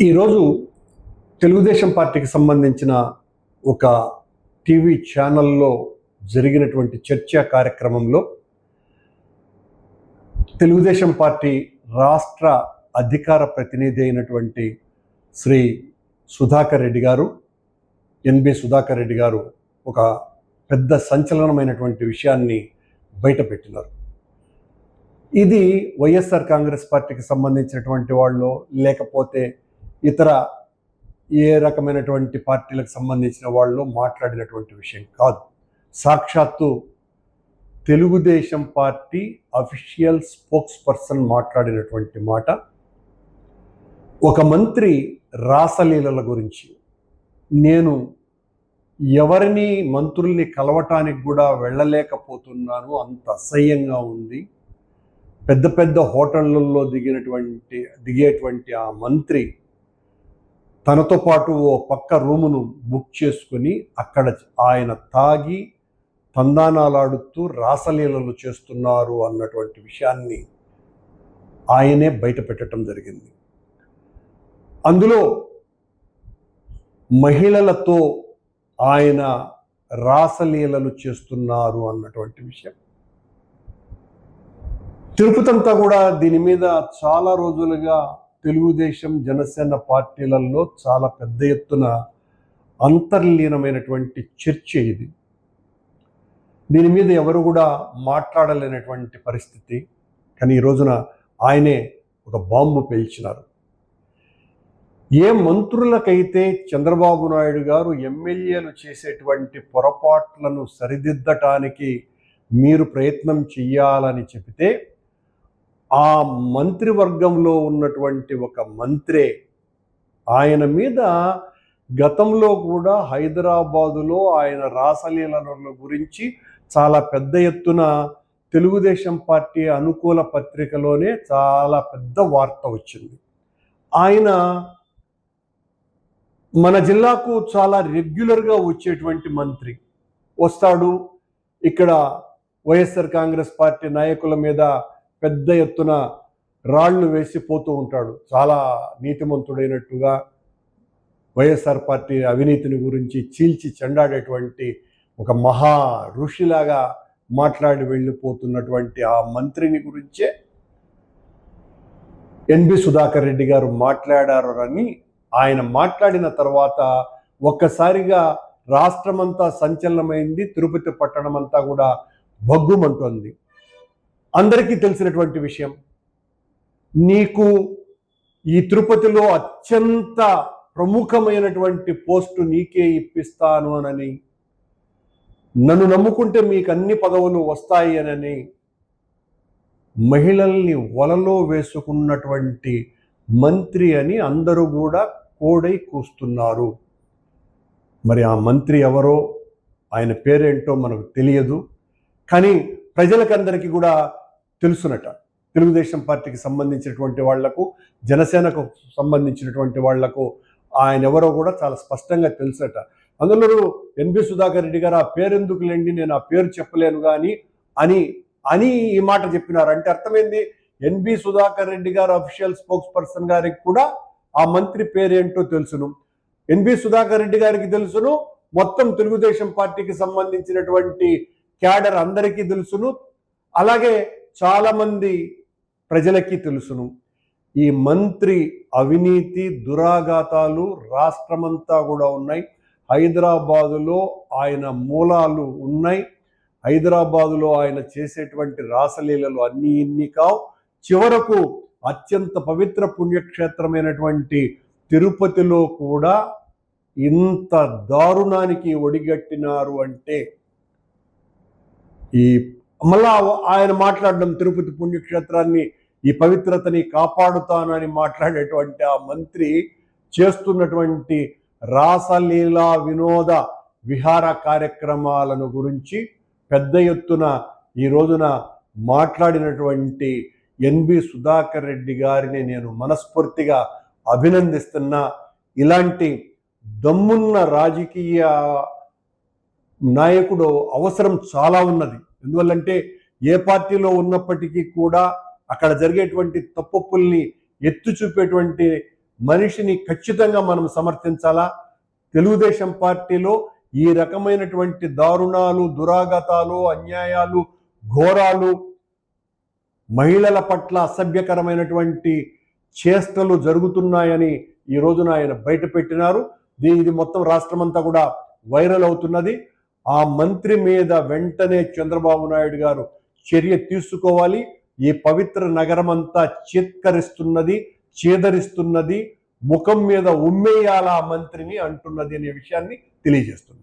ఈరోజు తెలుగుదేశం పార్టీకి సంబంధించిన ఒక టీవీ ఛానల్లో జరిగినటువంటి చర్చా కార్యక్రమంలో తెలుగుదేశం పార్టీ రాష్ట్ర అధికార ప్రతినిధి అయినటువంటి శ్రీ సుధాకర్ రెడ్డి గారు, ఎన్బి సుధాకర్ రెడ్డి గారు ఒక పెద్ద సంచలనమైనటువంటి విషయాన్ని బయటపెట్టినారు. ఇది వైఎస్ఆర్ కాంగ్రెస్ పార్టీకి సంబంధించినటువంటి వాళ్ళు లేకపోతే ఇతర ఏ రకమైనటువంటి పార్టీలకు సంబంధించిన వాళ్ళు మాట్లాడినటువంటి విషయం కాదు. సాక్షాత్తు Telugu Desam party official spokes person మాట్లాడినటువంటి మాట. ఒక మంత్రి రాసలీలల గురించి నేను ఎవరిని మంత్రుల్ని కలవటానికి కూడా వెళ్ళలేకపోతున్నాను, అంత అసహ్యంగా ఉంది. పెద్ద పెద్ద హోటళ్లలో దిగేటువంటి ఆ మంత్రి తనతో పాటు ఓ పక్క రూమును బుక్ చేసుకుని అక్కడ ఆయన తాగి తందానాలాడుతూ రాసలీలలు చేస్తున్నారు అన్నటువంటి విషయాన్ని ఆయనే బయట పెట్టడం జరిగింది. అందులో మహిళలతో ఆయన రాసలీలలు చేస్తున్నారు అన్నటువంటి విషయం. తిరుపతి అంతా కూడా దీని మీద చాలా రోజులుగా తెలుగుదేశం జనసేన పార్టీలలో చాలా పెద్ద ఎత్తున అంతర్లీనమైనటువంటి చర్చ ఇది. దీని మీద ఎవరు కూడా మాట్లాడలేనటువంటి పరిస్థితి. కానీ ఈ రోజున ఆయనే ఒక బాంబు పేల్చినారు. ఏ మంత్రులకైతే చంద్రబాబు నాయుడు గారు ఎమ్మెల్యేలు చేసేటువంటి పొరపాట్లను సరిదిద్దటానికి మీరు ప్రయత్నం చెయ్యాలని చెబితే ఆ మంత్రివర్గంలో ఉన్నటువంటి ఒక మంత్రే ఆయన మీద గతంలో కూడా హైదరాబాదులో ఆయన రాసలీలల గురించి చాలా పెద్ద ఎత్తున తెలుగుదేశం పార్టీ అనుకూల పత్రికలోనే చాలా పెద్ద వార్త వచ్చింది. ఆయన మన జిల్లాకు చాలా రెగ్యులర్గా వచ్చేటువంటి మంత్రి, వస్తాడు, ఇక్కడ వైఎస్ఆర్ కాంగ్రెస్ పార్టీ నాయకుల మీద పెద్ద ఎత్తున రాళ్లు వేసిపోతూ ఉంటాడు. చాలా నీతిమంతుడైనట్టుగా వైఎస్ఆర్ పార్టీ అవినీతిని గురించి చీల్చి చెండాడేటువంటి ఒక మహా ఋషిలాగా మాట్లాడి వెళ్ళిపోతున్నటువంటి ఆ మంత్రిని గురించే ఎన్బి సుధాకర్ రెడ్డి గారు మాట్లాడారని, ఆయన మాట్లాడిన తర్వాత ఒక్కసారిగా రాష్ట్రమంతా సంచలనమైంది. తిరుపతి పట్టణం అంతా కూడా భగ్గుమంటోంది. అందరికీ తెలిసినటువంటి విషయం, నీకు ఈ తిరుపతిలో అత్యంత ప్రముఖమైనటువంటి పోస్టు నీకే ఇప్పిస్తాను అని, నన్ను నమ్ముకుంటే మీకు అన్ని పదవులు వస్తాయి అని మహిళల్ని వలలో వేసుకున్నటువంటి మంత్రి అని అందరూ కూడా కోడై కూస్తున్నారు. మరి ఆ మంత్రి ఎవరో, ఆయన పేరేంటో మనకు తెలియదు. కానీ ప్రజలకందరికీ కూడా తెలుసునట. తెలుగుదేశం పార్టీకి సంబంధించినటువంటి వాళ్లకు, జనసేనకు సంబంధించినటువంటి వాళ్లకు ఆయన ఎవరో కూడా చాలా స్పష్టంగా తెలుసట. అందులో ఎన్బి సుధాకర్ రెడ్డి గారు ఆ పేరెందుకు లేండి, నేను ఆ పేరు చెప్పలేను కానీ అని ఈ మాట చెప్పినారు. అంటే అర్థమైంది, ఎన్బి సుధాకర్ రెడ్డి గారు అఫీషియల్ స్పోక్స్ పర్సన్ గారికి కూడా ఆ మంత్రి పేరేంటో తెలుసును, ఎన్బి సుధాకర్ రెడ్డి గారికి తెలుసును, మొత్తం తెలుగుదేశం పార్టీకి సంబంధించినటువంటి క్యాడర్ అందరికీ తెలుసును, అలాగే చాలా మంది ప్రజలకి తెలుసును. ఈ మంత్రి అవినీతి దురాఘాతాలు రాష్ట్రమంతా కూడా ఉన్నాయి. హైదరాబాదులో ఆయన మూలాలు ఉన్నాయి. హైదరాబాదులో ఆయన చేసేటువంటి రాసలీలలు అన్నీ ఇన్ని కావు. చివరకు అత్యంత పవిత్ర పుణ్యక్షేత్రమైనటువంటి తిరుపతిలో కూడా ఇంత దారుణానికి ఒడిగట్టినారు అంటే, ఈ మళ్ళా ఆయన మాట్లాడడం, తిరుపతి పుణ్యక్షేత్రాన్ని, ఈ పవిత్రతని కాపాడుతానని మాట్లాడేటువంటి ఆ మంత్రి చేస్తున్నటువంటి రాసలీలా వినోద విహార కార్యక్రమాలను గురించి పెద్ద ఎత్తున ఈ రోజున మాట్లాడినటువంటి ఎన్బి సుధాకర్ రెడ్డి గారిని నేను మనస్ఫూర్తిగా అభినందిస్తున్నా. ఇలాంటి దమ్మున్న రాజకీయ నాయకుడు అవసరం చాలా ఉన్నది. ఎందువల్లంటే ఏ పార్టీలో ఉన్నప్పటికీ కూడా అక్కడ జరిగేటువంటి తప్పుల్ని ఎత్తి చూపేటువంటి మనిషిని ఖచ్చితంగా మనం సమర్థించాలా. తెలుగుదేశం పార్టీలో ఈ రకమైనటువంటి దారుణాలు, దురాగతాలు, అన్యాయాలు, ఘోరాలు, మహిళల పట్ల అసభ్యకరమైనటువంటి చేష్టలు జరుగుతున్నాయని ఈ రోజున ఆయన బయట పెట్టినారు. ఇది మొత్తం రాష్ట్రమంతా కూడా వైరల్ అవుతున్నది. ఆ మంత్రి మీద వెంటనే చంద్రబాబు నాయుడు గారు చర్య తీసుకోవాలి. ఈ పవిత్ర నగరం అంతా చీత్కరిస్తున్నది, చేదరిస్తున్నది, ముఖం మీద ఉమ్మేయాల మంత్రిని అంటున్నది అనే విషయాన్ని తెలియజేస్తున్నారు.